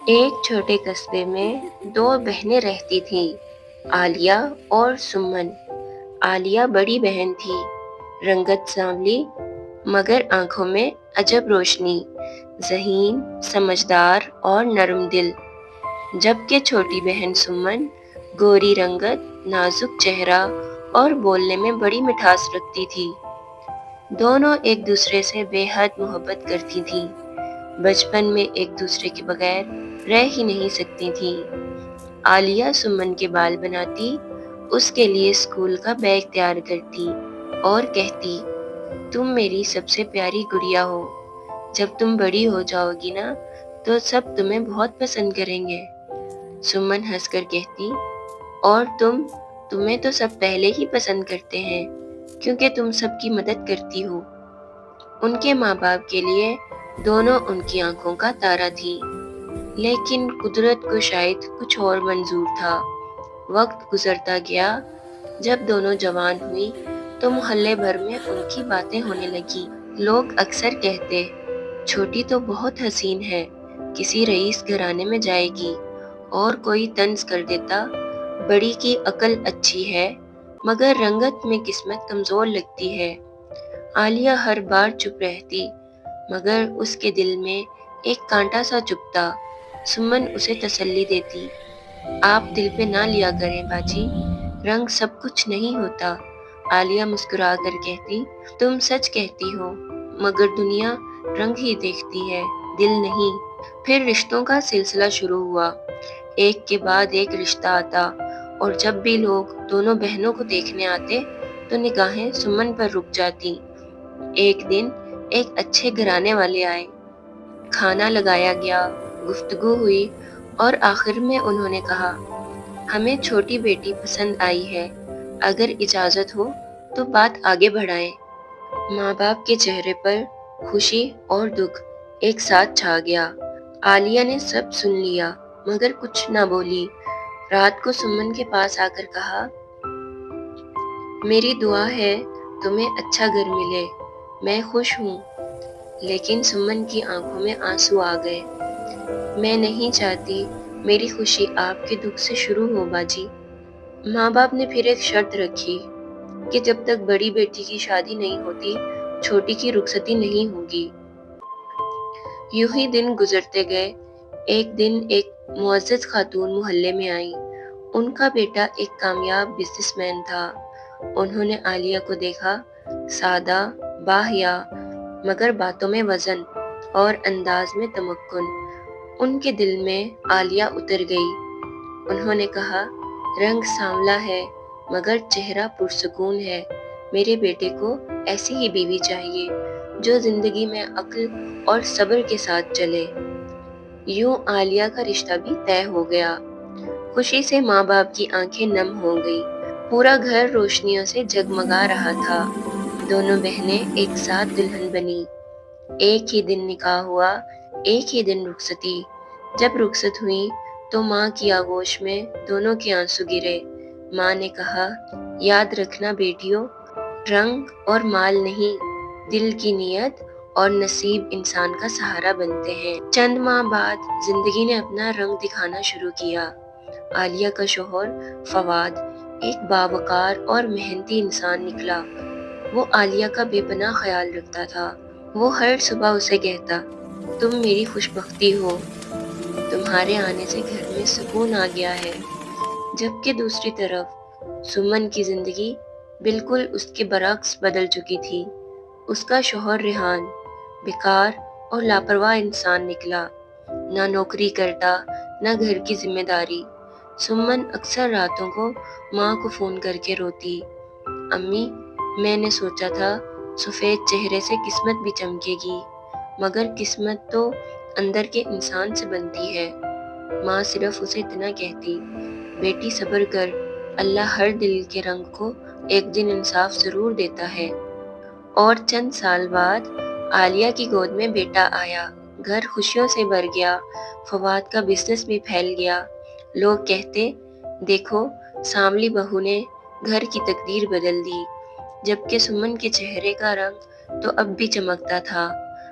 ایک چھوٹے قصبے میں دو بہنیں رہتی تھیں، عالیہ اور سمن۔ عالیہ بڑی بہن تھی، رنگت سانولی مگر آنکھوں میں عجب روشنی، ذہین، سمجھدار اور نرم دل۔ جبکہ چھوٹی بہن سمن گوری رنگت، نازک چہرہ اور بولنے میں بڑی مٹھاس رکھتی تھی۔ دونوں ایک دوسرے سے بے حد محبت کرتی تھیں، بچپن میں ایک دوسرے کے بغیر رہ ہی نہیں سکتی تھیں۔ عالیہ سمن کے بال بناتی، اس کے لیے اسکول کا بیگ تیار کرتی اور کہتی، تم میری سب سے پیاری گڑیا ہو، جب تم بڑی ہو جاؤ گی نا تو سب تمہیں بہت پسند کریں گے۔ سمن ہنس کر کہتی، اور تمہیں تو سب پہلے ہی پسند کرتے ہیں کیونکہ تم سب کی مدد کرتی ہو۔ ان کے ماں باپ کے لیے دونوں ان کی آنکھوں کا تارا تھی، لیکن قدرت کو شاید کچھ اور منظور تھا۔ وقت گزرتا گیا، جب دونوں جوان ہوئی تو محلے بھر میں ان کی باتیں ہونے لگی۔ لوگ اکثر کہتے، چھوٹی تو بہت حسین ہے، کسی رئیس گھرانے میں جائے گی، اور کوئی طنز کر دیتا، بڑی کی عقل اچھی ہے مگر رنگت میں قسمت کمزور لگتی ہے۔ عالیہ ہر بار چپ رہتی، مگر اس کے دل میں ایک کانٹا سا چبھتا۔ سمن اسے تسلی دیتی، آپ دل پہ نہ لیا کریں باجی، رنگ سب کچھ نہیں ہوتا۔ عالیہ مسکرا کر کہتی، تم سچ کہتی ہو، مگر دنیا رنگ ہی دیکھتی ہے، دل نہیں۔ پھر رشتوں کا سلسلہ شروع ہوا، ایک کے بعد ایک رشتہ آتا، اور جب بھی لوگ دونوں بہنوں کو دیکھنے آتے تو نگاہیں سمن پر رک جاتی۔ ایک دن ایک اچھے گھرانے والے آئے، کھانا لگایا گیا، گفتگو ہوئی، اور آخر میں انہوں نے کہا، ہمیں چھوٹی بیٹی پسند آئی ہے، اگر اجازت ہو تو بات آگے بڑھائیں۔ ماں باپ کے چہرے پر خوشی اور دکھ ایک ساتھ چھا گیا۔ عالیہ نے سب سن لیا مگر کچھ نہ بولی۔ رات کو سمن کے پاس آ کر کہا، میری دعا ہے تمہیں اچھا گھر ملے، میں خوش ہوں۔ لیکن سمن کی آنکھوں میں آنسو آ گئے۔ میں نہیں چاہتی میری خوشی آپ کے دکھ سے شروع ہو باجی۔ ماں باپ نے پھر ایک شرط رکھی کہ جب تک بڑی بیٹی کی شادی نہیں ہوتی، چھوٹی کی رخصتی نہیں ہوگی۔ یوں ہی دن گزرتے گئے۔ ایک دن ایک معزز خاتون محلے میں آئیں، ان کا بیٹا ایک کامیاب بزنس مین تھا۔ انہوں نے عالیہ کو دیکھا، سادہ، باحیا، مگر باتوں میں وزن اور انداز میں تمکن۔ ان کے دل میں عالیہ اتر گئی۔ انہوں نے کہا، رنگ سانولا ہے مگر چہرہ پرسکون ہے، میرے بیٹے کو ایسی ہی بیوی چاہیے جو زندگی میں عقل اور صبر کے ساتھ چلے۔ یوں عالیہ کا رشتہ بھی طے ہو گیا۔ خوشی سے ماں باپ کی آنکھیں نم ہو گئی، پورا گھر روشنیوں سے جگمگا رہا تھا۔ دونوں بہنیں ایک ساتھ دلہن بنی، ایک ہی دن نکاح ہوا، ایک ہی دن رخصتی۔ جب رخصت ہوئی تو ماں کی آغوش میں دونوں کے آنسو گرے۔ ماں نے کہا، یاد رکھنا بیٹیوں، رنگ اور مال نہیں، دل کی نیت اور نصیب انسان کا سہارا بنتے ہیں۔ چند ماہ بعد زندگی نے اپنا رنگ دکھانا شروع کیا۔ عالیہ کا شوہر فواد ایک باوقار اور محنتی انسان نکلا۔ وہ عالیہ کا بے پناہ خیال رکھتا تھا۔ وہ ہر صبح اسے کہتا، تم میری خوش بختی ہو، تمہارے آنے سے گھر میں سکون آ گیا ہے۔ جبکہ دوسری طرف سمن کی زندگی بالکل اس کے برعکس بدل چکی تھی۔ اس کا شوہر ریحان بیکار اور لاپرواہ انسان نکلا، نہ نوکری کرتا نہ گھر کی ذمہ داری۔ سمن اکثر راتوں کو ماں کو فون کر کے روتی، امی، میں نے سوچا تھا سفید چہرے سے قسمت بھی چمکے گی، مگر قسمت تو اندر کے انسان سے بنتی ہے۔ ماں صرف اسے اتنا کہتی، بیٹی صبر کر، اللہ ہر دل کے رنگ کو ایک دن انصاف ضرور دیتا ہے۔ اور چند سال بعد عالیہ کی گود میں بیٹا آیا، گھر خوشیوں سے بھر گیا، فواد کا بزنس بھی پھیل گیا۔ لوگ کہتے، دیکھو سانولی بہو نے گھر کی تقدیر بدل دی۔ جبکہ سمن کے چہرے کا رنگ تو اب بھی چمکتا تھا،